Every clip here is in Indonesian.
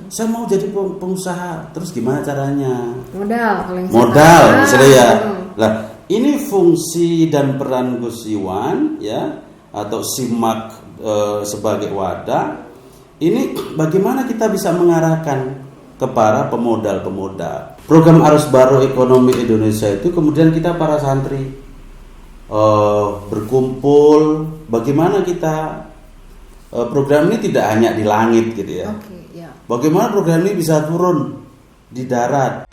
Saya mau jadi pengusaha, terus gimana caranya? Modal misalnya ya. Lah, ini fungsi dan peran Gus Iwan ya, atau SIMAK sebagai wadah. Ini bagaimana kita bisa mengarahkan ke para pemodal-pemodal. Program Arus Baru Ekonomi Indonesia itu kemudian kita para santri berkumpul, bagaimana kita program ini tidak hanya di langit gitu ya. Bagaimana program ini bisa turun di darat.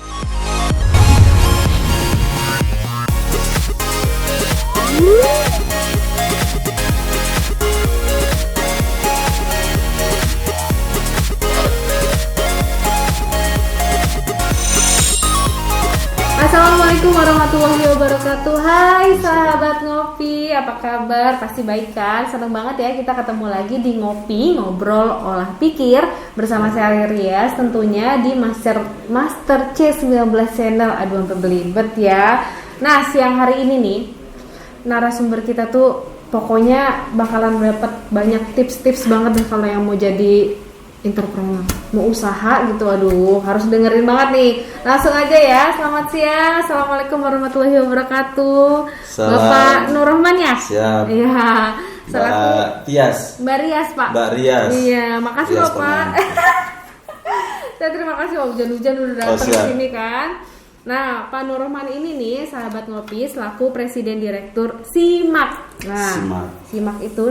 Assalamualaikum warahmatullahi wabarakatuh. Hai sahabat ngopi, apa kabar? Pasti baik kan? Seneng banget ya kita ketemu lagi di Ngopi, Ngobrol Olah Pikir bersama saya Rias, tentunya di Master C19 Channel. Aduh sampai belibet ya. Nah, siang hari ini nih narasumber kita tuh pokoknya bakalan dapat banyak tips-tips banget deh kalau yang mau jadi entrepreneur, mau usaha gitu. Aduh, harus dengerin banget nih. Langsung aja ya. Selamat siang. Assalamualaikum warahmatullahi wabarakatuh. Bapak Nur Rahman ya? Siap. Iya. Mbak Tias. Mbak Rias, Pak. Mbak Rias. Iya, makasih Rias Bapak. Saya terima kasih hujan-hujan udah datang ke sini kan. Nah, Pak Nur Rahman ini nih, sahabat ngopi, selaku Presiden Direktur SIMAK. Nah, SIMAK itu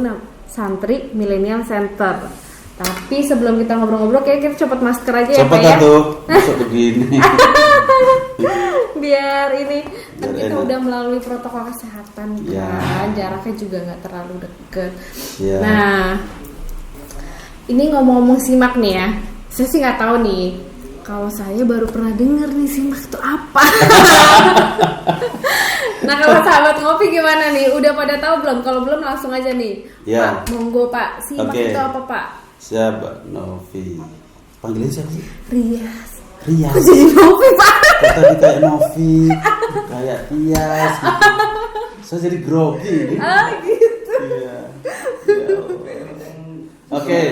Santri Millennial Center. Tapi sebelum kita ngobrol-ngobrol, kayak kita copot masker aja ya Pak ya. Cepet tuh, masuk begini. Biar ini, kan kita udah melalui protokol kesehatan kan, jaraknya juga nggak terlalu deket. Nah, ini ngomong-ngomong SIMAK nih ya, saya sih nggak tahu nih. Kalau saya baru pernah denger nih SIMAK itu apa. Nah, kalau sahabat ngopi gimana nih? Udah pada tahu belum? Kalau belum langsung aja nih. Pak, monggo Pak. SIMAK itu apa Pak? Siapa? Novi. Panggilnya siapa sih? Rias. Rias. Kok jadi Novi Pak? Kok tadi kayak Novi, kayak Tias gitu. Saya jadi grogi nih. Gitu. Iya. Oke.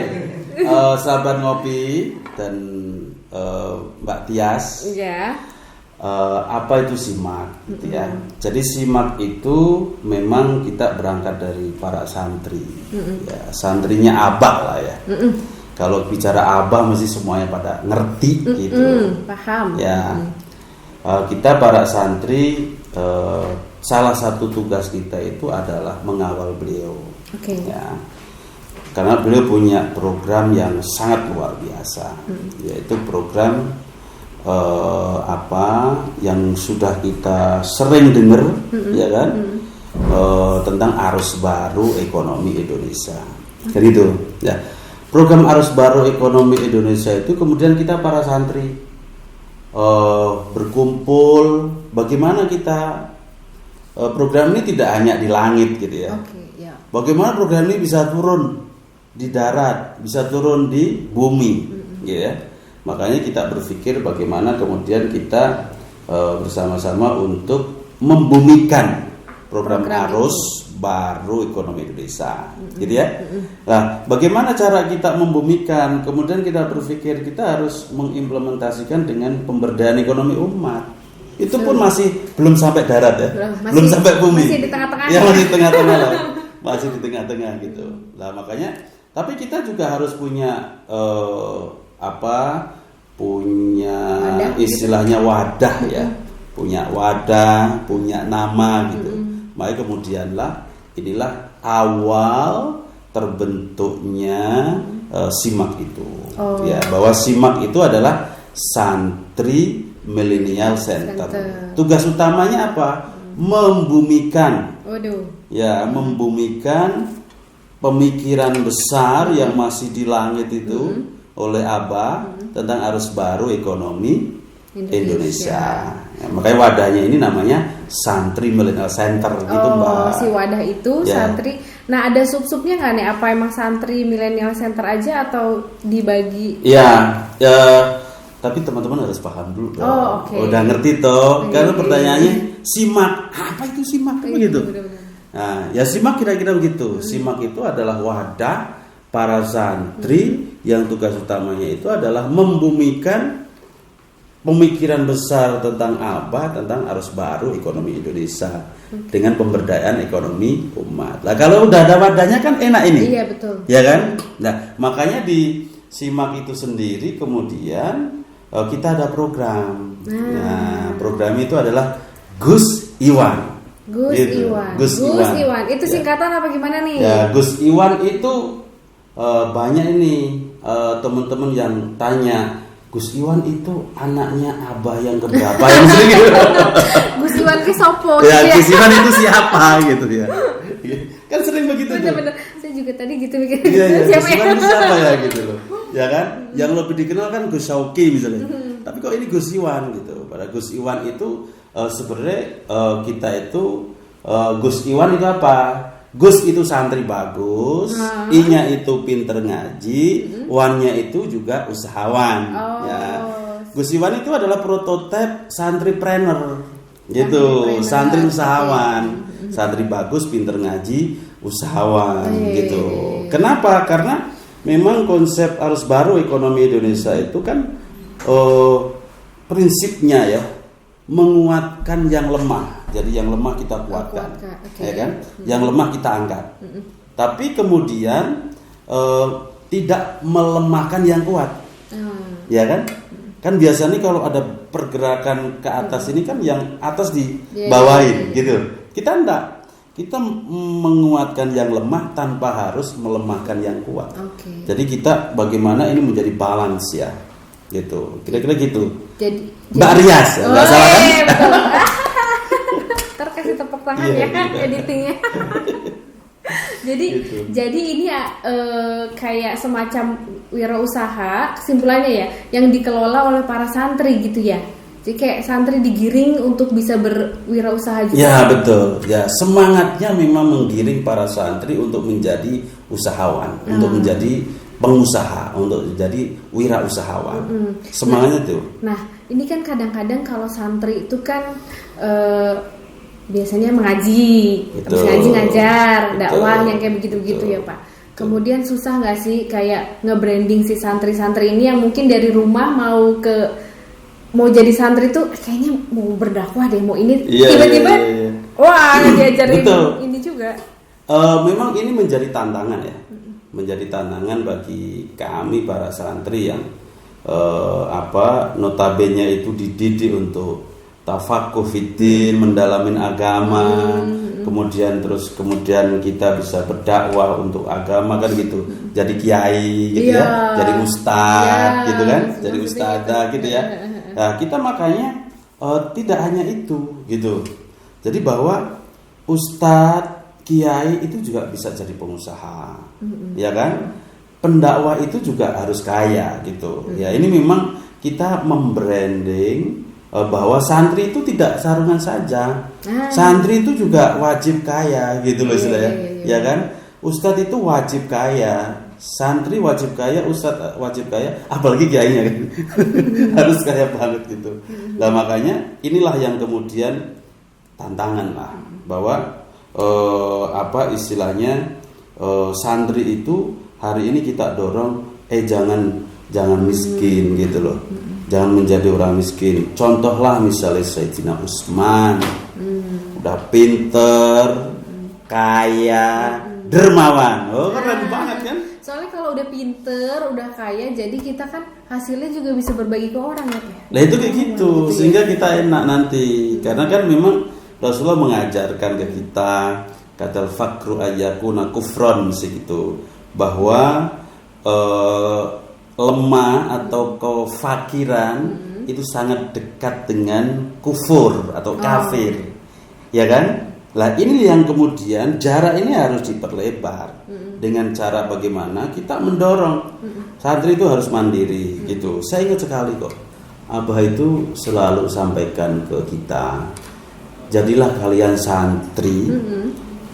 Sahabat ngopi dan Mbak Tias. Iya. Apa itu SIMAK gitu ya. Jadi SIMAK itu memang kita berangkat dari para santri. Ya, santrinya Abah lah ya. Kalau bicara Abah mesti semuanya pada ngerti gitu. Paham. Ya. Kita para santri salah satu tugas kita itu adalah mengawal beliau. Ya. Karena beliau punya program yang sangat luar biasa, yaitu program yang sudah kita sering dengar, ya kan, tentang arus baru ekonomi Indonesia. Jadi itu, ya. Program arus baru ekonomi Indonesia itu kemudian kita para santri berkumpul, bagaimana kita program ini tidak hanya di langit gitu ya. Bagaimana program ini bisa turun di darat, bisa turun di bumi, ya. Makanya kita berpikir bagaimana kemudian kita bersama-sama untuk membumikan program arus baru ekonomi Indonesia, gitu ya. Nah, bagaimana cara kita membumikan? Kemudian kita berpikir kita harus mengimplementasikan dengan pemberdayaan ekonomi umat. Itu pun masih belum sampai darat ya, belum sampai bumi. Masih di tengah-tengah. Ya, masih di tengah-tengah lah, masih di tengah-tengah gitu. Nah, makanya, tapi kita juga harus punya punya istilahnya wadah ya, punya wadah, punya nama gitu. Makanya kemudianlah inilah awal terbentuknya SIMAK itu. Ya, bahwa SIMAK itu adalah Santri Millennial Center. Tugas utamanya apa? Membumikan. Ya, membumikan pemikiran besar yang masih di langit itu oleh Abah tentang arus baru ekonomi Indonesia. Ya, makanya wadahnya ini namanya Santri Millennial Center gitu Mbak. Si wadah itu santri. Nah, ada sub-subnya nggak nih? Apa emang Santri Millennial Center aja atau dibagi? Ya, tapi teman-teman harus paham dulu dong. Udah ngerti toh? Karena pertanyaannya SIMAK, apa itu SIMAK? Begitu. Nah, ya SIMAK kira-kira begitu. SIMAK itu adalah wadah para santri yang tugas utamanya itu adalah membumikan pemikiran besar tentang tentang arus baru ekonomi Indonesia dengan pemberdayaan ekonomi umat. Nah, kalau udah ada wadahnya kan enak ini. Iya, betul. Ya kan? Nah, makanya di SIMAK itu sendiri kemudian kita ada program. Nah, program itu adalah Gus Iwan. Gus gitu. Iwan. Gus Iwan. Itu singkatan apa gimana nih? Ya, Gus Iwan itu banyak ini teman-teman yang tanya, Gus Iwan itu anaknya Abah yang keberapa yang sering gitu. Gus Iwan ke sopo ya, gitu ya. Gus Iwan itu siapa gitu ya. Kan sering begitu tuh. Bener-bener. Saya juga tadi gitu mikir. Iya, Siapa Gus ya? Iwan itu siapa ya gitu loh. Ya kan? Yang lebih dikenal kan Gus Syauqi misalnya. Tapi kok ini Gus Iwan gitu. Pada Gus Iwan itu sebenarnya kita itu Gus Iwan itu apa? Gus itu santri bagus, I-nya itu pinter ngaji, Wan-nya itu juga usahawan. Ya. Gus Iwan itu adalah prototipe santripreneur, gitu, santri usahawan, santri bagus, pinter ngaji, usahawan, gitu. Kenapa? Karena memang konsep arus baru ekonomi Indonesia itu kan prinsipnya ya menguatkan yang lemah. Jadi yang lemah kita kuatkan, ya kan? Yang lemah kita angkat. Tapi kemudian tidak melemahkan yang kuat, ya kan? Kan biasanya kalau ada pergerakan ke atas ini kan yang atas dibawain, gitu. Kita enggak, kita menguatkan yang lemah tanpa harus melemahkan yang kuat. Jadi kita bagaimana ini menjadi balance ya, gitu. Kira-kira gitu. Jadi Mbak Rias, nggak salah kan? Betul. Kasih tepuk tangan ya editingnya. jadi ini kayak semacam wirausaha, kesimpulannya ya, yang dikelola oleh para santri gitu ya. Jadi kayak santri digiring untuk bisa berwirausaha juga. Ya betul. Ya semangatnya memang menggiring para santri untuk menjadi usahawan, untuk menjadi pengusaha, untuk menjadi wirausahawan. Semangatnya tuh. Nah ini kan kadang-kadang kalau santri itu kan biasanya mengaji, habis ngaji ngajar, dakwah yang kayak begitu-begitu ya Pak. Kemudian susah nggak sih kayak nge-branding si santri-santri ini yang mungkin dari rumah mau jadi santri tuh kayaknya mau berdakwah deh, mau ini tiba-tiba wah diajarin ini juga. Memang ini menjadi tantangan ya, menjadi tantangan bagi kami para santri yang notabene itu dididik untuk tafakuh fiddin, mendalamin agama, kemudian kita bisa berdakwah untuk agama kan gitu, jadi kiai gitu ya, jadi ustadz gitu kan, jadi ustadzah gitu ya. Nah, kita makanya tidak hanya itu gitu. Jadi bahwa ustadz, kiai itu juga bisa jadi pengusaha, ya kan? Pendakwah itu juga harus kaya gitu. Ya ini memang kita membranding bahwa santri itu tidak sarungan saja, santri itu juga wajib kaya gitu loh istilahnya, ya kan? Ustadz itu wajib kaya, santri wajib kaya, ustadz wajib kaya, apalagi kiainya kan harus kaya banget gitu. Nah makanya inilah yang kemudian tantangan lah, bahwa istilahnya santri itu hari ini kita dorong jangan miskin gitu loh. Jangan menjadi orang miskin. Contohlah misalnya Sayyidina Utsman, udah pinter, kaya, dermawan. Oh keren banget kan? Soalnya kalau udah pinter, udah kaya, jadi kita kan hasilnya juga bisa berbagi ke orang ya. Nah itu kayak gitu, sehingga kita enak nanti. Karena kan memang Rasulullah mengajarkan ke kita, kata fakru ayyakuna kufron segitu, bahwa lemah atau kefakiran itu sangat dekat dengan kufur atau kafir, ya kan? Lah ini yang kemudian jarak ini harus diperlebar dengan cara bagaimana kita mendorong santri itu harus mandiri gitu. Saya ingat sekali kok, Abah itu selalu sampaikan ke kita, jadilah kalian santri,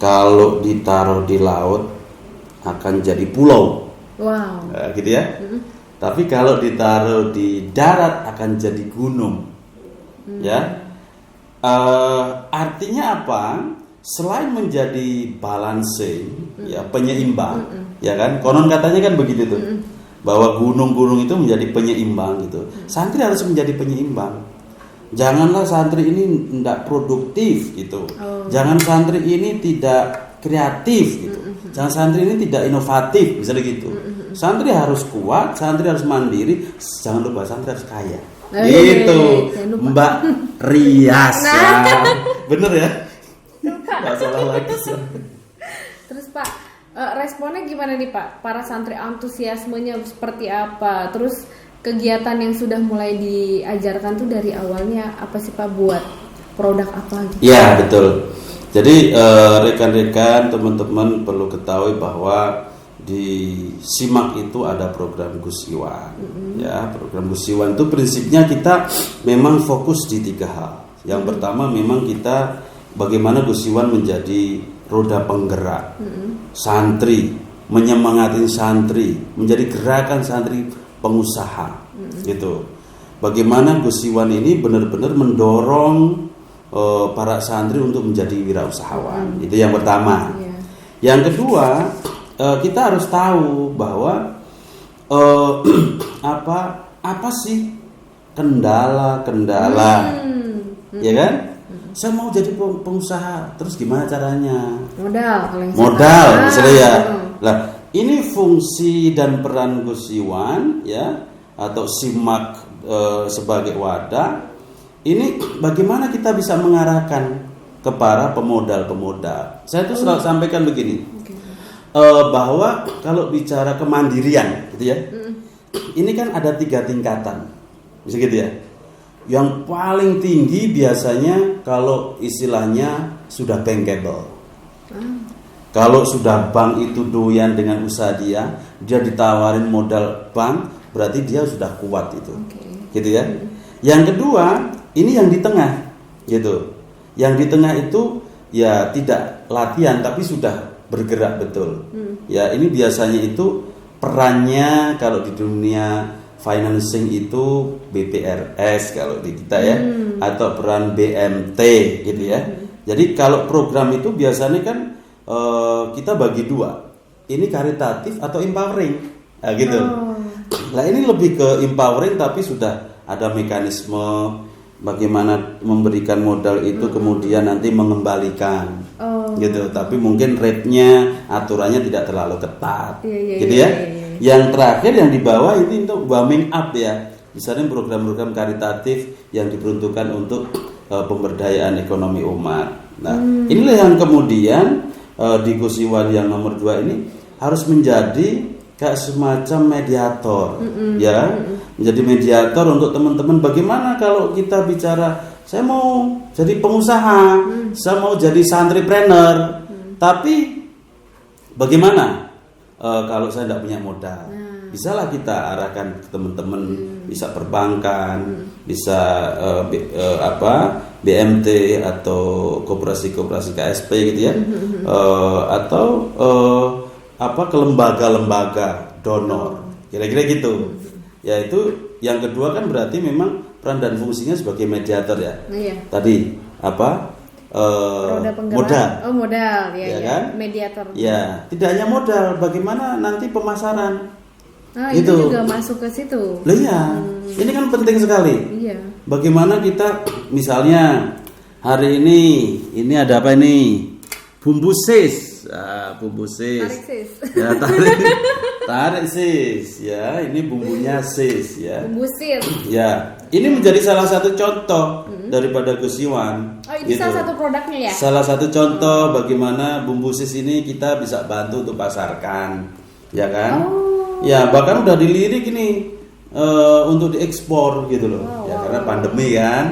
kalau ditaruh di laut akan jadi pulau, gitu ya. Tapi kalau ditaruh di darat akan jadi gunung, ya. Artinya apa? Selain menjadi balancing, ya penyeimbang, ya kan? Konon katanya kan begitu tuh. bahwa gunung-gunung itu menjadi penyeimbang gitu. Santri harus menjadi penyeimbang. Janganlah santri ini tidak produktif gitu. Jangan santri ini tidak kreatif gitu. Jangan santri ini tidak inovatif, misalnya gitu. Santri harus kuat, santri harus mandiri, jangan lupa santri harus kaya. Gitu. Mbak Rias. Bener ya? Nggak salah lagi. Terus Pak, responnya gimana nih Pak? Para santri antusiasmenya seperti apa? Terus kegiatan yang sudah mulai diajarkan tuh dari awalnya apa sih Pak, buat produk apa gitu? Ya betul. Jadi rekan-rekan, teman-teman perlu ketahui bahwa di SIMAK itu ada program Gus Iwan. Ya, program Gus Iwan itu prinsipnya kita memang fokus di 3 hal. Yang pertama memang kita bagaimana Gus Iwan menjadi roda penggerak santri, menyemangati santri, menjadi gerakan santri pengusaha gitu. Bagaimana Gus Iwan ini benar-benar mendorong para santri untuk menjadi wirausahawan. Itu yang pertama. Yang kedua, kita harus tahu bahwa apa sih kendala-kendala, ya kan? Saya mau jadi pengusaha, terus gimana caranya? Modal, misalnya ya. Lah, ini fungsi dan peran Gus Iwan ya, atau SIMAK sebagai wadah. Ini bagaimana kita bisa mengarahkan kepada pemodal-pemodal. Saya tuh selalu sampaikan begini, bahwa kalau bicara kemandirian, gitu ya, ini kan ada 3 tingkatan, bisa gitu ya. Yang paling tinggi biasanya kalau istilahnya sudah bankable. Kalau sudah bank itu doyan dengan usaha dia ditawarin modal bank, berarti dia sudah kuat itu, gitu ya. Yang kedua, ini yang di tengah, gitu. Yang di tengah itu ya tidak latihan tapi sudah bergerak betul. Ya, ini biasanya itu perannya kalau di dunia financing itu BPRS kalau di kita ya, atau peran BMT gitu ya. Jadi kalau program itu biasanya kan kita bagi 2. Ini karitatif atau empowering. Nah, gitu. Nah, ini lebih ke empowering tapi sudah ada mekanisme bagaimana memberikan modal itu kemudian nanti mengembalikan. Gitu. Tapi mungkin rate-nya, aturannya tidak terlalu ketat. Gitu ya. Yang terakhir yang di bawah ini untuk warming up ya. Misalnya program-program karitatif yang diperuntukkan untuk pemberdayaan ekonomi umat. Nah, inilah yang kemudian di Gus Iwan yang nomor 2 ini harus menjadi kayak semacam mediator, ya, menjadi mediator untuk teman-teman. Bagaimana kalau kita bicara, saya mau jadi pengusaha, saya mau jadi santripreneur, tapi bagaimana kalau saya tidak punya modal? Bisalah kita arahkan ke teman-teman, bisa perbankan, bisa BMT atau koperasi-koperasi KSP gitu ya, atau ke lembaga-lembaga donor, kira-kira gitu. Ya, itu yang kedua kan berarti memang peran dan fungsinya sebagai mediator ya. Tadi modal, ya kan? Mediator. Ya, tidak hanya modal, bagaimana nanti pemasaran. Itu juga masuk ke situ. Lah iya, ini kan penting sekali. Iya. Bagaimana kita misalnya hari ini ada apa ini? Bumbu sis. Bumbu sis. Tarik sis. Ya, tarik sis. Ya, ini bumbunya sis ya. Bumbu sis. Ya, ini menjadi salah satu contoh daripada Gus Iwan. Ini gitu. Salah satu produknya ya? Salah satu contoh bagaimana bumbu sis ini kita bisa bantu untuk pasarkan. Ya kan? Ya, bahkan udah dilirik ini untuk diekspor gitu loh. Karena pandemi kan.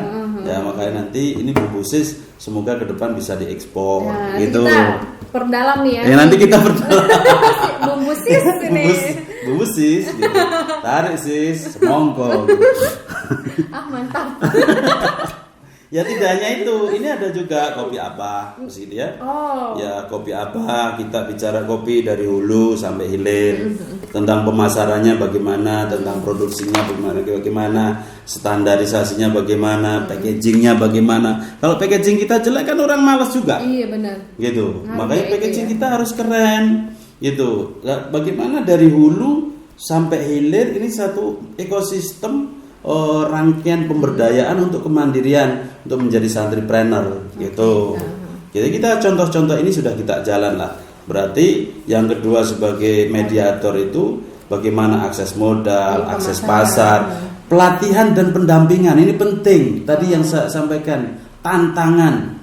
Ya, makanya nanti ini bumbu sis semoga ke depan bisa diekspor gitu. Kita perdalam nih ya. Ya nanti kita perdalam. Bumbu sis ini. Bumbu sis gitu. Tarik sis, semongko. Mantap. Ya tidak hanya itu, ini ada juga kopi Abah, gitu ya. Ya kopi Abah, kita bicara kopi dari hulu sampai hilir, tentang pemasarannya bagaimana, tentang produksinya bagaimana, standarisasinya bagaimana, packagingnya bagaimana. Kalau packaging kita jelek kan orang malas juga. Iya benar. Gitu, makanya packaging kita harus keren, gitu. Bagaimana dari hulu sampai hilir ini satu ekosistem rangkaian pemberdayaan untuk kemandirian untuk menjadi santripreneur gitu. Jadi kita contoh-contoh ini sudah kita jalan lah. Berarti yang kedua sebagai mediator itu bagaimana akses modal, akses pasar, pelatihan dan pendampingan ini penting. Tadi yang saya sampaikan, tantangan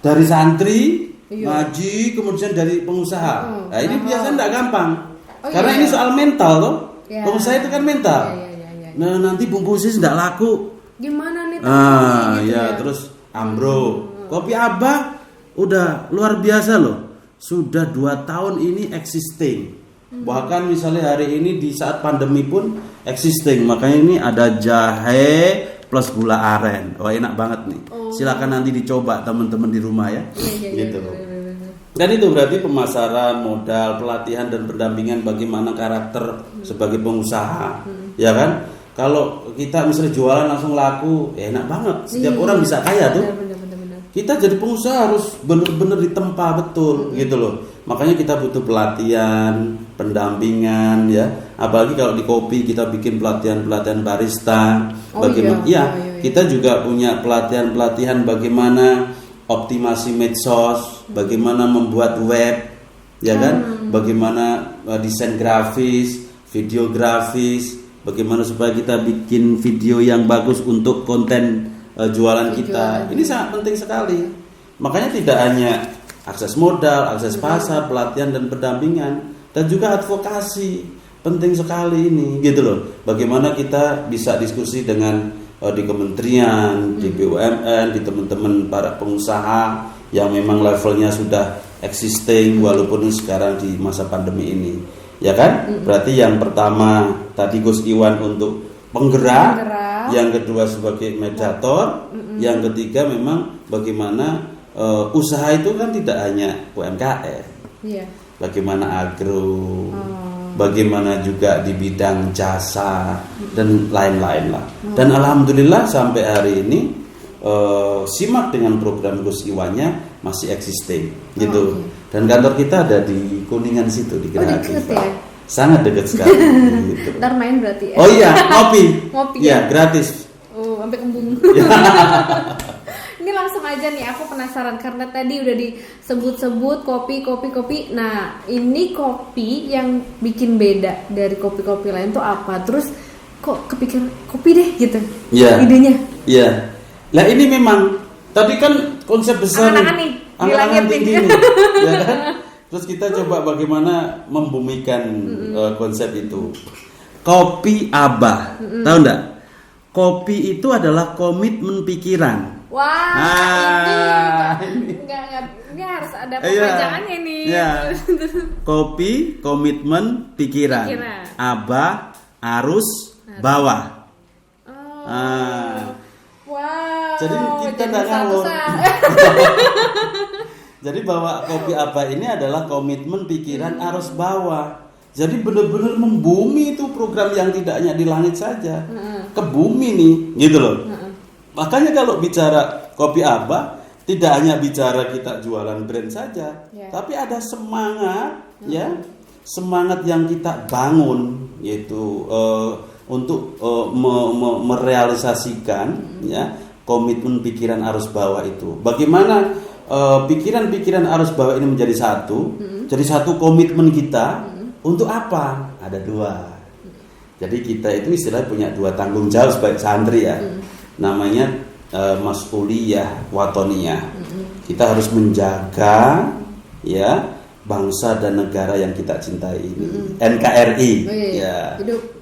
dari santri, ngaji, kemudian dari pengusaha. Nah ini biasanya tidak gampang, karena ini soal mental loh. Pengusaha itu kan mental. Nah nanti bungkusin tidak laku. Gimana nih? Terus Ambro, Kopi Abah udah luar biasa loh. Sudah 2 tahun ini existing. Bahkan misalnya hari ini di saat pandemi pun existing. Makanya ini ada jahe plus gula aren. Wah enak banget nih. Silakan nanti dicoba teman-teman di rumah ya. Gitu. Dan itu berarti pemasaran, modal, pelatihan dan pendampingan bagaimana karakter sebagai pengusaha. Ya kan? Kalau kita misalnya jualan langsung laku, enak banget. Setiap orang bisa kaya tuh. Kita jadi pengusaha harus benar-benar ditempa betul gitu loh. Makanya kita butuh pelatihan, pendampingan ya. Apalagi kalau di kopi kita bikin pelatihan barista. Kita juga punya pelatihan bagaimana optimasi medsos, bagaimana membuat web, ya kan? Bagaimana desain grafis, videografis, bagaimana supaya kita bikin video yang bagus untuk konten jualan kita. Ini sangat penting sekali. Makanya tidak hanya akses modal, akses pasar, pelatihan dan pendampingan, dan juga advokasi penting sekali ini, gitu loh. Bagaimana kita bisa diskusi dengan di kementerian, di BUMN, di teman-teman para pengusaha yang memang levelnya sudah existing walaupun sekarang di masa pandemi ini, ya kan? Berarti yang pertama tadi Gus Iwan untuk penggerak, yang kedua sebagai mediator, yang ketiga memang bagaimana usaha itu kan tidak hanya UMKM, bagaimana agro, bagaimana juga di bidang jasa dan lain-lain lah. Dan alhamdulillah sampai hari ini simak dengan program Gus Iwannya masih existing gitu. Dan kantor kita ada di Kuningan situ di Geraha. Sangat dekat sekali. Gitu. Ntar main berarti ya? Oh iya, ngopi. Ya, gratis. Sampai kembung. Ini langsung aja nih, aku penasaran karena tadi udah disebut-sebut kopi. Nah, ini kopi yang bikin beda dari kopi-kopi lain tuh apa? Terus kok kepikir kopi deh gitu? Idenya? Iya. Lah ini memang tadi kan konsep besar angan-angan nih, angan-angan tinggi nih, ya kan? Terus kita coba bagaimana membumikan konsep itu. Kopi Abah, tahu enggak? Kopi itu adalah komitmen pikiran. Wah, ini harus ada pemajangannya nih. Kopi, komitmen, pikiran. Abah, arus, bawah. Wow. Jadi kita nggak ngawur. Jadi bahwa kopi Abah ini adalah komitmen pikiran arus bawah. Jadi benar-benar membumi itu program yang tidak hanya di langit saja, ke bumi nih, gitu loh. Makanya kalau bicara kopi Abah tidak hanya bicara kita jualan brand saja, tapi ada semangat, semangat yang kita bangun, yaitu untuk merealisasikan, komitmen pikiran arus bawah itu. Bagaimana pikiran-pikiran arus bawah ini menjadi satu, jadi satu komitmen kita. Untuk apa? Ada 2. Jadi kita itu istilahnya punya 2 tanggung jawab sebagai santri ya. Namanya mas'uliyah watoniyah. Kita harus menjaga bangsa dan negara yang kita cintai ini. NKRI.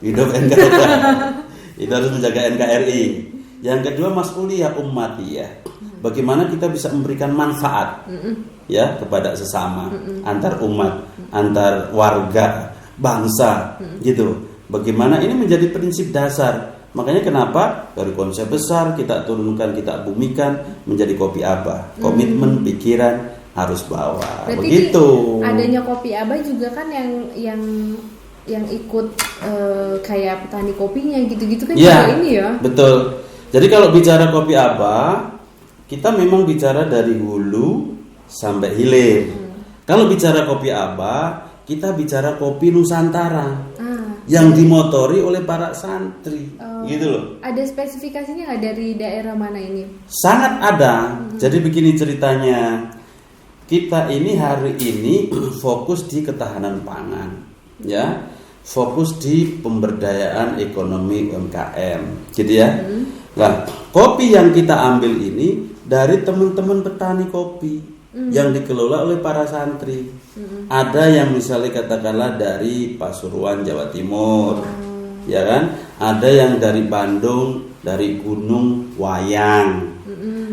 Hidup NKRI. Itu harus menjaga NKRI. Yang kedua mas'uliyah ummatiyah. Bagaimana kita bisa memberikan manfaat kepada sesama, antar umat, antar warga, bangsa, gitu. Bagaimana ini menjadi prinsip dasar. Makanya kenapa dari konsep besar kita turunkan, kita bumikan menjadi kopi Abah. Komitmen, pikiran, arus bawah. Berarti begitu. Adanya kopi Abah juga kan yang ikut kayak petani kopinya gitu-gitu kan juga ini ya. Betul. Jadi kalau bicara kopi Abah, kita memang bicara dari hulu sampai hilir. Kalau bicara kopi Abah, kita bicara kopi Nusantara. yang dimotori oleh para santri, gitu loh. Ada spesifikasinya nggak dari daerah mana ini? Sangat ada. Jadi begini ceritanya, kita ini hari ini fokus di ketahanan pangan, ya, fokus di pemberdayaan ekonomi UMKM, gitu ya. Nah, kopi yang kita ambil ini dari teman-teman petani kopi yang dikelola oleh para santri. Ada yang misalnya katakanlah dari Pasuruan, Jawa Timur, ya kan? Ada yang dari Bandung, dari Gunung Wayang.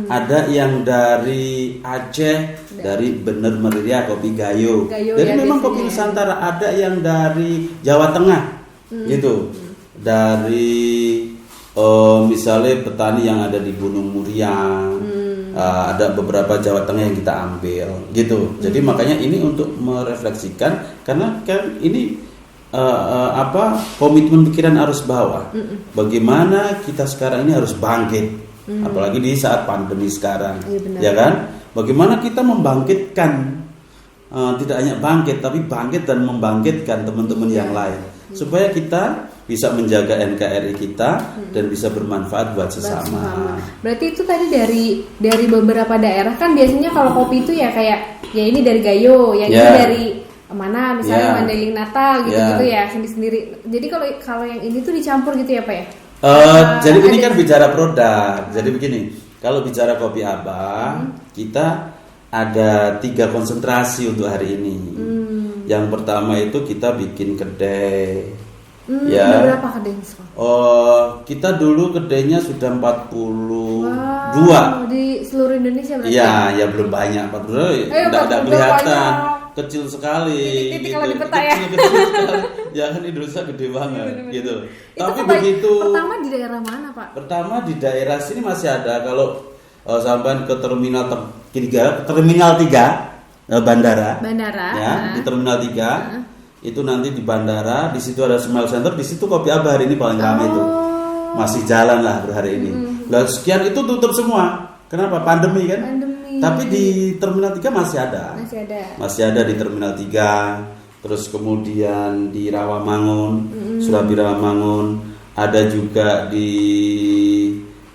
Ada yang dari Aceh, dari Bener Meriah kopi Gayo. Jadi ya, memang kopi Nusantara. Ada yang dari Jawa Tengah, gitu. Dari misalnya petani yang ada di Gunung Muria. Ada beberapa Jawa Tengah yang kita ambil, gitu. Jadi makanya ini untuk merefleksikan, karena kan ini komitmen pikiran arus bawah. Bagaimana kita sekarang ini harus bangkit, apalagi di saat pandemi sekarang, ya kan? Bagaimana kita membangkitkan, tidak hanya bangkit, tapi bangkit dan membangkitkan teman-teman yang lain, supaya kita bisa menjaga NKRI kita dan bisa bermanfaat buat sesama. Berarti itu tadi dari beberapa daerah kan biasanya kalau kopi itu ya kayak ya ini dari Gayo, yang ini dari mana misalnya Mandailing Natal gitu-gitu ya sendiri-sendiri. Jadi kalau yang ini tuh dicampur gitu ya Pak ya? Jadi ini kan bicara produk. Jadi begini, kalau bicara kopi Abah, kita ada 3 konsentrasi untuk hari ini. Yang pertama itu kita bikin kedai. Udah berapa kedai? Kita dulu kedainya sudah 42. Di seluruh Indonesia berarti? Ya belum banyak, 42. Tidak kelihatan, kecil sekali. Titik gitu. kalau di peta ya. Kecil sekali. Ya kan Indonesia gede banget, gitu. Tapi begitu. Pertama di daerah mana Pak? Pertama di daerah sini masih ada. Kalau sampai ke terminal 3 bandara. Ya, di terminal 3. Itu nanti di bandara, di situ ada Smile Center, di situ kopi Abah hari ini paling ramai itu. Masih jalan lah hari ini. Nah, sekian itu tutup semua. Kenapa? Pandemi kan? Tapi di Terminal 3 masih ada. Masih ada di Terminal 3. Terus kemudian di Rawamangun, Surabaya Rawamangun, ada juga di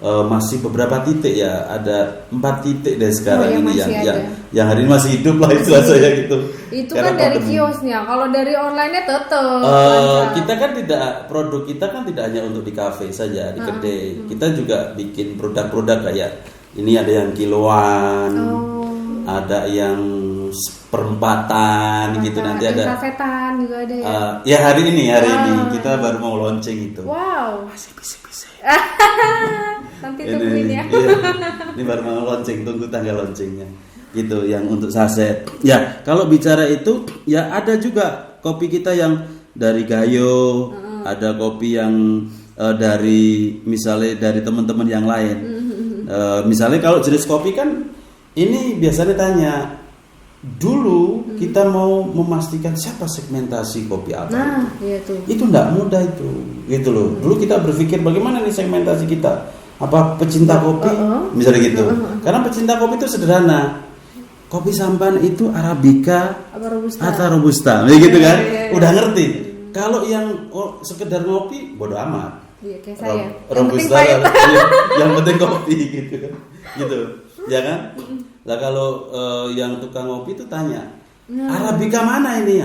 masih beberapa titik ya, ada 4 titik dari sekarang ini yang hari ini masih hidup lah istilah saya gitu. Itu kan dari kiosnya, kalau dari online-nya tetap. Kita kan produk kita kan tidak hanya untuk di kafe saja, di kedai. Kita juga bikin produk-produk kayak ini ada yang kiloan, ada yang perempatan gitu, nanti ada sasetan juga ada ya. Ya hari ini kita baru mau launching itu. Wow. Masih bisa. Nanti tungguin ya. Ini baru mau launching, tunggu tanggal launchingnya. Gitu, yang untuk saset. Ya, kalau bicara itu, ya ada juga kopi kita yang dari Gayo, ada kopi yang dari misalnya dari teman-teman yang lain. Misalnya kalau jenis kopi kan, ini biasanya tanya. Dulu kita mau memastikan siapa segmentasi kopi apa. Nah, iya tuh. Itu enggak mudah itu, gitu loh. Dulu kita berpikir bagaimana nih segmentasi kita. Apa pecinta kopi, misalnya gitu. Karena pecinta kopi itu sederhana. Kopi Sampan itu Arabica atau Robusta, gitu kan? Udah ngerti. Kalau yang sekedar ngopi, bodo amat. Iya, kayak saya. Robusta yang penting kopi gitu kan. Gitu. Ya kan? Lah kalau yang tukang kopi itu tanya, Arabica mana ini?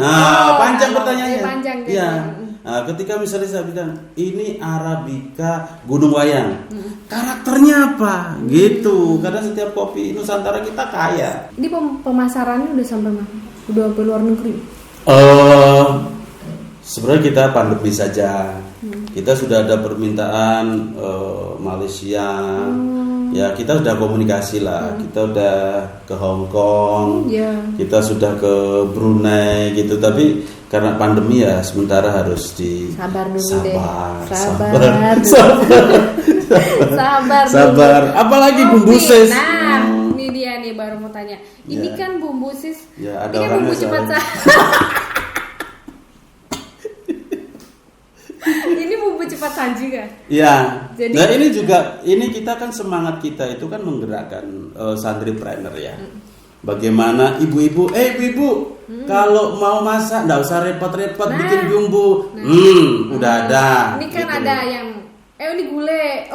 Panjang pertanyaannya. Panjang gitu. Ya. Nah, ketika misalnya saya bilang ini Arabica Gunung Wayang, karakternya apa? Gitu. Karena setiap kopi Nusantara kita kaya. Ini pemasarannya udah sampai mana? Udah sampai luar negeri? Sebenarnya kita pandemi saja. Kita sudah ada permintaan Malaysia. Ya kita sudah komunikasi lah. Kita udah ke Hong Kong. Kita sudah ke Brunei gitu. Tapi karena pandemi ya sementara harus sabar dulu sabar. Apalagi bumbu sis. Nah, ini dia nih baru mau tanya. Ini kan bumbu sis. Ya, ada ini kan bumbu cepat Ini bumbu cepat saji kan? Ya. Jadi, nah ini juga, ini kita kan semangat kita itu kan menggerakkan santripreneur ya. Bagaimana ibu-ibu, kalau mau masak nggak usah repot-repot bikin bumbu, udah ada. Ini kan gitu. ada yang ini gulai.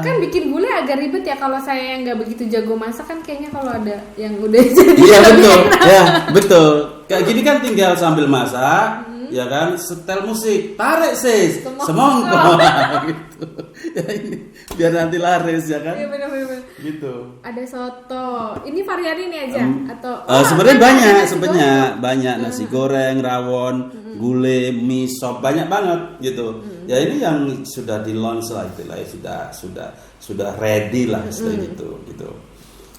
Kan bikin gulai agak ribet ya kalau saya yang nggak begitu jago masak kan kayaknya kalau ada yang udah jadi. Iya betul, ya betul. Kayak gini kan tinggal sambil masak, ya kan, setel musik, tarik sis, semongko, gitu. Ya ini biar nanti laris ya kan. Iya benar. Gitu. Ada soto. Ini varian ini aja atau? Sebenarnya banyak nasi goreng, rawon, gulai, mie, sop, banyak banget gitu. Ya ini yang sudah di launch lah istilahnya sudah ready lah istilahnya gitu.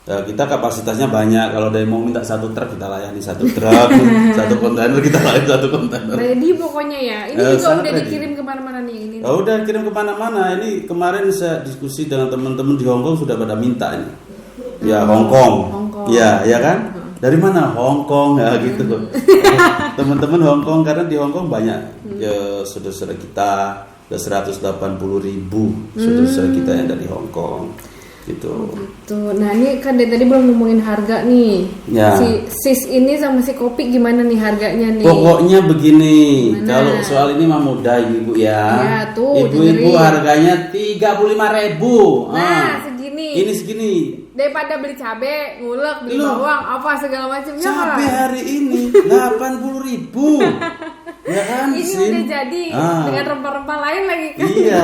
Kita kapasitasnya banyak. Kalau ada yang mau minta 1 truk kita layani 1 truk, 1 kontainer kita layani 1 kontainer. Ready pokoknya ya. Ini juga udah dikirim kemana-mana nih ini. Udah kirim kemana-mana. Ini kemarin saya diskusi dengan teman-teman di Hong Kong sudah pada minta ini. Ya Hong Kong. Ya kan. Dari mana? Hong Kong ya gitu. Teman-teman Hong Kong karena di Hong Kong banyak saudara-saudara kita. Ada 180.000 saudara kita yang dari Hong Kong. Gitu. Nah ini kan dari tadi belum ngomongin harga nih. Ya. Si sis ini sama si kopi gimana nih harganya nih? Pokoknya begini, kalau soal ini mah mudah ibu ya. Ibu-ibu harganya 35.000. Segini. Ini segini. Daripada beli cabe, ngulek, beli bawang, apa segala macamnya. Cabe hari ini 80.000. Ya kan? Ini udah jadi dengan rempah-rempah lain lagi kan. Iya,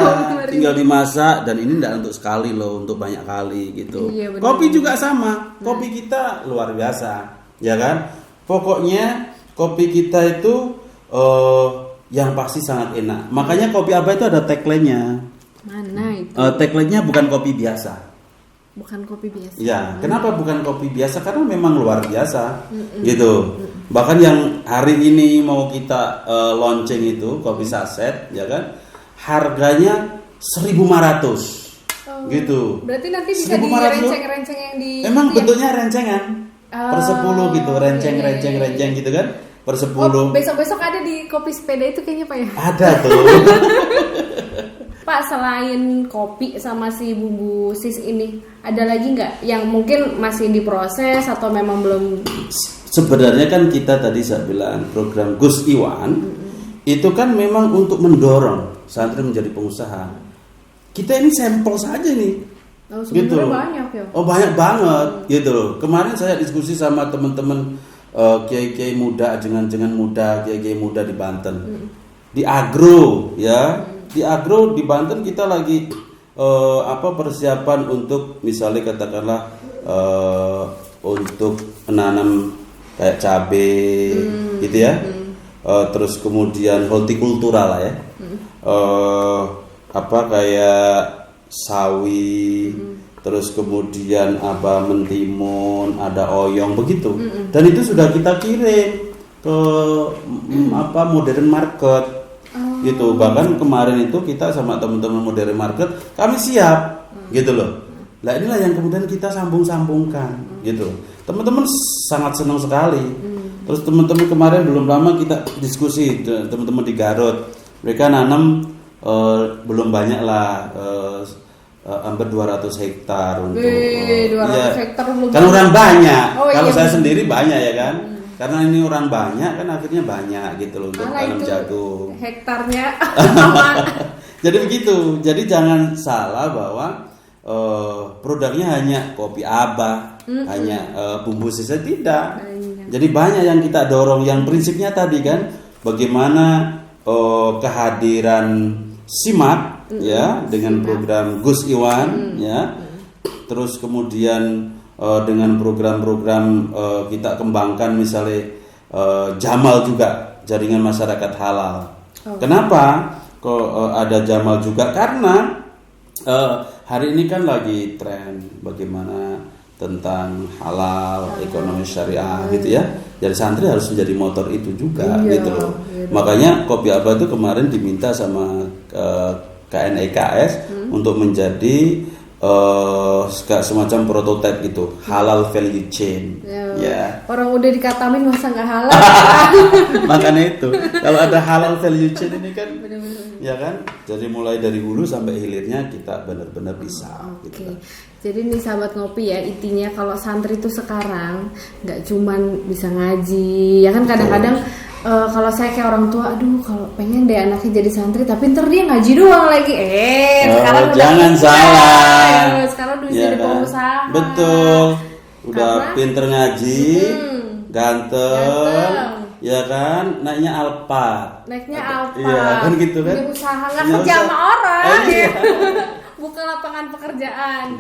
tinggal dimasak dan ini enggak untuk sekali loh, untuk banyak kali gitu. Iya, kopi juga sama. Kopi kita luar biasa, ya kan? Pokoknya kopi kita itu yang pasti sangat enak. Makanya Kopi Abah itu ada tagline-nya. Mana itu? Tagline-nya bukan kopi biasa. Bukan kopi biasa. Ya, kenapa bukan kopi biasa? Karena memang luar biasa, gitu. Bahkan yang hari ini mau kita launching itu kopi saset, ya kan? Harganya 1.500, gitu. Berarti nanti bisa di renceng-renceng yang di. Emang bentuknya rencengan per 10 gitu, renceng gitu kan? Per 10. Besok-besok ada di kopi sepeda itu kayaknya Pak ya? Ada tuh. Pak, selain kopi sama si bumbu sis ini, ada lagi nggak yang mungkin masih diproses atau memang belum? Sebenarnya kan kita tadi saya bilang program Gus Iwan itu kan memang untuk mendorong santri menjadi pengusaha. Kita ini sampel saja nih. Gitu. Banyak ya? Banyak banget gitu loh. Kemarin saya diskusi sama teman-teman kiai-kiai muda, jengan-jengan muda, kiai-kiai muda di Banten. Di agro ya. Di agro di Banten kita lagi persiapan untuk misalnya katakanlah untuk menanam kayak cabe gitu ya. Terus kemudian hortikultura lah ya. Kayak sawi, terus kemudian mentimun, ada oyong begitu. Dan itu sudah kita kirim ke modern market. Gitu. Bahkan kemarin itu kita sama teman-teman modern market kami siap gitu loh. Nah inilah yang kemudian kita sambung-sambungkan gitu. Teman-teman sangat senang sekali. Terus teman-teman kemarin belum lama kita diskusi teman-teman di Garut. Mereka nanam belum banyak lah, hampir 200 hektar untuk 200 hektar belum. Kan orang banyak. Kalau saya sendiri banyak ya kan. Karena ini orang banyak kan akhirnya banyak gitu loh untuk tanam jagung. Hektarnya. Jadi begitu. Jadi jangan salah bahwa produknya hanya Kopi Abah, hanya bumbu sisa tidak. Jadi banyak yang kita dorong. Yang prinsipnya tadi kan bagaimana kehadiran SIMAK ya dengan program Gus Iwan ya. Terus kemudian dengan program-program kita kembangkan misalnya Jamal juga, jaringan masyarakat halal. Kenapa kok ada Jamal juga? Karena hari ini kan lagi tren bagaimana tentang halal, ekonomi syariah gitu ya. Jadi santri harus menjadi motor itu juga gitu loh. Makanya Kopi Abah itu kemarin diminta sama KNEKS untuk menjadi semacam prototipe gitu, halal value chain. Ya. Orang udah dikatamin masa nggak halal. Makanya itu, kalau ada halal value chain ini kan Ya kan? Jadi mulai dari hulu sampai hilirnya kita benar-benar bisa. Gitu kan. Jadi nih sahabat ngopi ya, intinya kalau santri itu sekarang nggak cuman bisa ngaji, ya kan kadang-kadang kalau saya kayak orang tua, aduh kalau pengen deh anaknya jadi santri, tapi ntar dia ngaji doang lagi. Sekarang jangan salah. Sekarang udah bisa jadi pengusaha. Betul. Udah pinter ngaji, ganteng. Ya kan, naiknya Alphard. Iya, kan gitu kan. Punya usaha, nggak kerja sama orang. Bukan lapangan pekerjaan.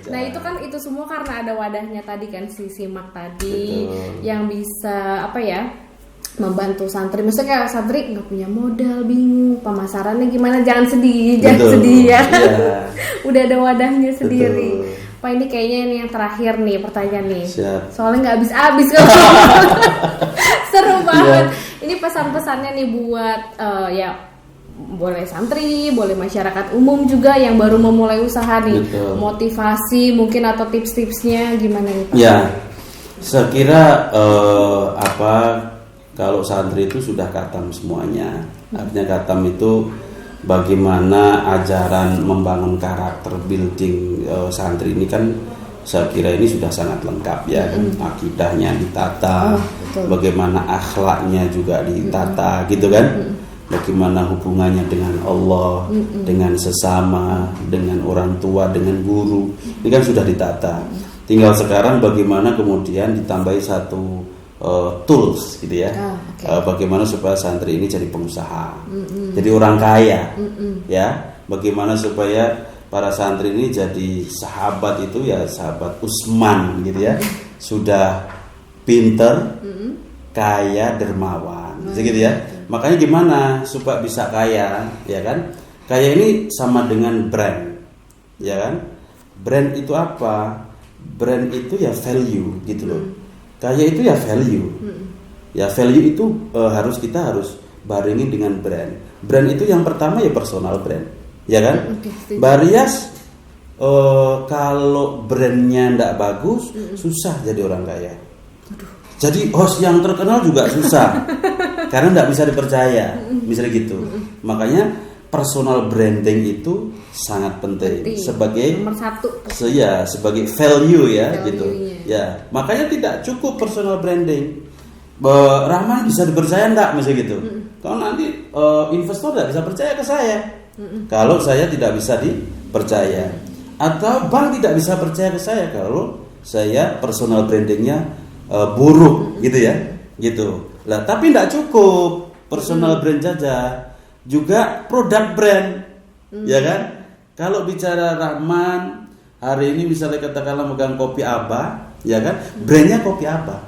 Nah itu kan itu semua karena ada wadahnya tadi kan, si Simak tadi. Betul. Yang bisa membantu santri. Maksudnya kayak santri nggak punya modal, bingung pemasarannya gimana, jangan sedih ya. Yeah. Udah ada wadahnya sendiri. Betul. Pak, ini kayaknya ini yang terakhir nih pertanyaan nih. Siap. Soalnya nggak habis-habis kalau seru banget. Ini pesan-pesannya nih buat boleh santri, boleh masyarakat umum juga yang baru memulai usaha nih. Betul. Motivasi mungkin atau tips-tipsnya gimana nih Pak? Ya, saya kira kalau santri itu sudah khatam semuanya. Artinya khatam itu bagaimana ajaran membangun karakter building santri ini kan saya kira ini sudah sangat lengkap ya. Akidahnya ditata, bagaimana akhlaknya juga ditata gitu kan. Bagaimana hubungannya dengan Allah, dengan sesama, dengan orang tua, dengan guru. Ini kan sudah ditata. Tinggal sekarang bagaimana kemudian ditambahi satu tools gitu ya. Bagaimana supaya santri ini jadi pengusaha, jadi orang kaya. Ya, bagaimana supaya para santri ini jadi sahabat itu ya sahabat Utsman gitu ya. Sudah pinter, kaya, dermawan, gitu ya. Makanya gimana supaya bisa kaya, ya kan? Kaya ini sama dengan brand, ya kan? Brand itu apa? Brand itu ya value gitu loh. Kaya itu ya value. Ya value itu kita harus barengi dengan brand. Brand itu yang pertama ya personal brand, ya kan? Barias kalau brandnya ndak bagus, susah jadi orang kaya. Jadi host yang terkenal juga susah. Karena nggak bisa dipercaya, misalnya gitu. Makanya personal branding itu sangat penting sebagai nomor satu. Sebagai value ya, gitu. Ya, makanya tidak cukup personal branding. Rahman bisa dipercaya enggak, misalnya gitu. Kalau nanti investor tidak bisa percaya ke saya. Kalau saya tidak bisa dipercaya, atau bank tidak bisa percaya ke saya kalau saya personal brandingnya buruk, gitu ya, gitu. Lah, tapi tidak cukup personal brand saja, juga produk brand, ya kan? Kalau bicara Rahman hari ini misalnya katakanlah megang kopi Abah, ya kan? Brandnya kopi Abah,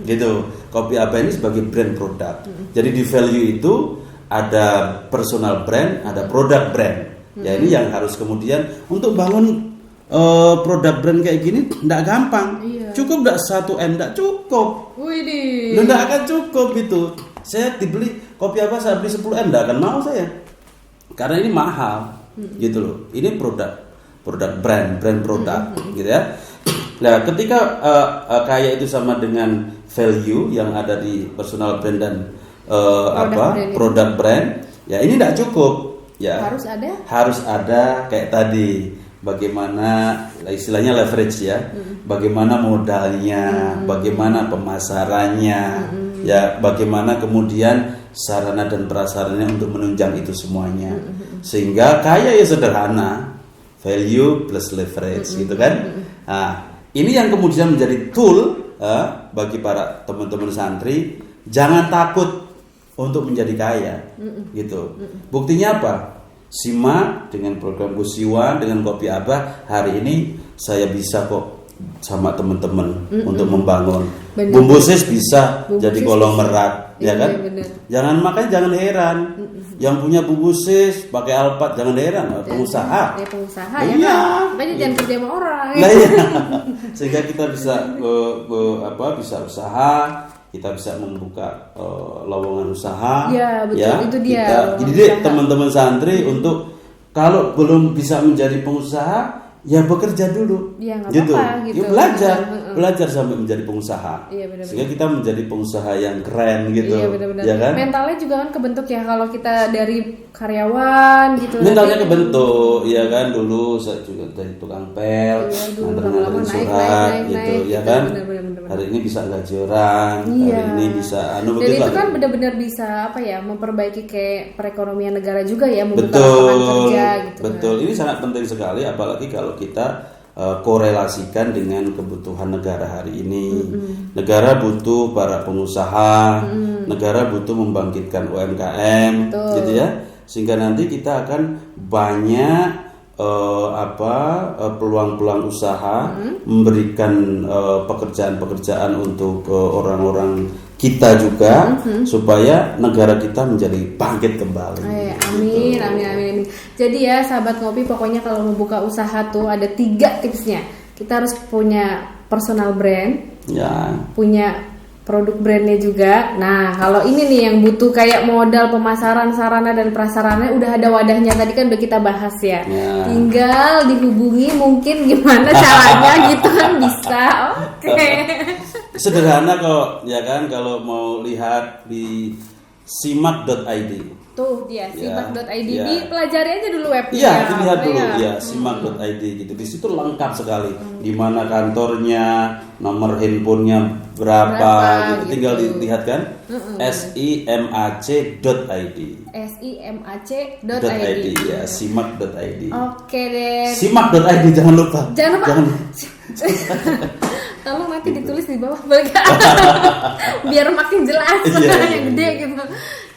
gitu. Kopi Abah ini sebagai brand produk. Jadi di value itu ada personal brand, ada produk brand. Ya ini yang harus kemudian untuk bangun produk brand kayak gini tidak gampang. Cukup enggak 1M, enggak cukup. Widih. Enggak akan cukup gitu. Saya dibeli kopi apa saya beli 10M enggak akan mau saya. Karena ini mahal. Gitu loh. Ini produk brand produk gitu ya. Nah, ketika kaya itu sama dengan value yang ada di personal brand dan produk brand, ya ini enggak cukup ya. Harus ada kayak tadi. Bagaimana istilahnya leverage ya, bagaimana modalnya, bagaimana pemasarannya, ya bagaimana kemudian sarana dan prasarannya untuk menunjang itu semuanya, sehingga kaya ya sederhana, value plus leverage gitu kan. Nah, ini yang kemudian menjadi tool bagi para teman-teman santri, jangan takut untuk menjadi kaya, gitu. Buktinya apa? Simak dengan program Gusiwan, dengan Kopi Abah, hari ini saya bisa kok sama teman-teman untuk membangun. Bumbu sis bisa jadi konglomerat, ya kan? Jangan heran. Yang punya bumbu sis pakai Alphard, jangan heran, pengusaha. Ya. Makanya jangan kerja sama orang. Nah, iya. Sehingga kita bisa bisa usaha. Kita bisa membuka lowongan usaha. Ya, betul. Ya, itu dia. Jadi teman-teman santri untuk kalau belum bisa menjadi pengusaha, ya bekerja dulu, ya, gitu. Apa-apa, gitu. Ya belajar sampai menjadi pengusaha. Iya, benar-benar. Sehingga kita menjadi pengusaha yang keren gitu. Iya, benar-benar. Ya kan? Mentalnya juga kan kebentuk ya kalau kita dari karyawan gitu. Mentalnya kebentuk, ya kan. Dulu saya juga dari tukang pel, nganter-nganterin surat gitu, ya kan. Benar-benar. Hari ini bisa gaji orang, hari ini bisa dan begitu. itu kan benar-benar bisa memperbaiki kayak perekonomian negara juga ya, membuka lapangan kerja gitu. Betul. Ini sangat penting sekali, apalagi kalau kita korelasikan dengan kebutuhan negara hari ini. Negara butuh para pengusaha, negara butuh membangkitkan UMKM, gitu ya. Sehingga nanti kita akan banyak peluang-peluang usaha, memberikan pekerjaan-pekerjaan untuk orang-orang kita juga, supaya negara kita menjadi bangkit kembali. Amin, gitu. amin. Jadi ya sahabat ngopi, pokoknya kalau mau buka usaha tuh ada 3 tipsnya. Kita harus punya personal brand, punya produk brandnya juga. Nah, kalau ini nih yang butuh kayak modal pemasaran, sarana dan prasarana, udah ada wadahnya. Tadi kan udah kita bahas ya. Tinggal dihubungi mungkin gimana caranya gitu kan bisa. Oke. Sederhana kok, ya kan, kalau mau lihat di simak.id. Tuh dia simak.id, dipelajari aja dulu webnya. Iya, dilihat dulu ya, simak.id gitu. Di situ lengkap sekali. Di mana kantornya, nomor handphonenya berapa gitu. Tinggal dilihat kan. simac.id. simac.id ya, simak.id. Oke deh. Simak.id jangan lupa. Tolong nanti ditulis di bawah biar makin jelas yang gede gitu.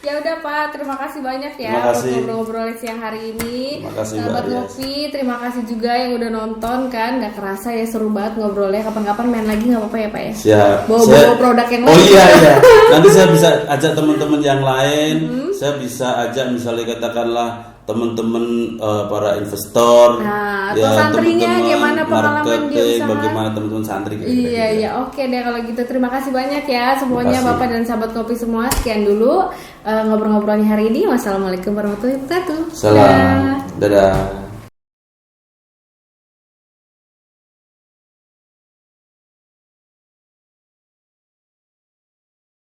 Ya udah Pak, terima kasih banyak ya untuk ngobrol-ngobrol siang hari ini. Sahabat ngopi, terima kasih juga yang udah nonton kan. Gak kerasa ya, seru banget ngobrolnya. Kapan-kapan main lagi nggak apa-apa ya Pak ya. Siap. Bawa produk yang lain. Oh iya. Nanti saya bisa ajak teman-teman yang lain. Saya bisa ajak misalnya katakanlah teman-teman para investor, atau santrinya gimana pengalaman dia usaha, bagaimana teman-teman santri gitu. Iya, oke deh kalau gitu. Terima kasih banyak ya semuanya Bapak dan sahabat kopi semua. Sekian dulu ngobrol-ngobrolnya hari ini. Wassalamualaikum warahmatullahi wabarakatuh. Salam. Dadah.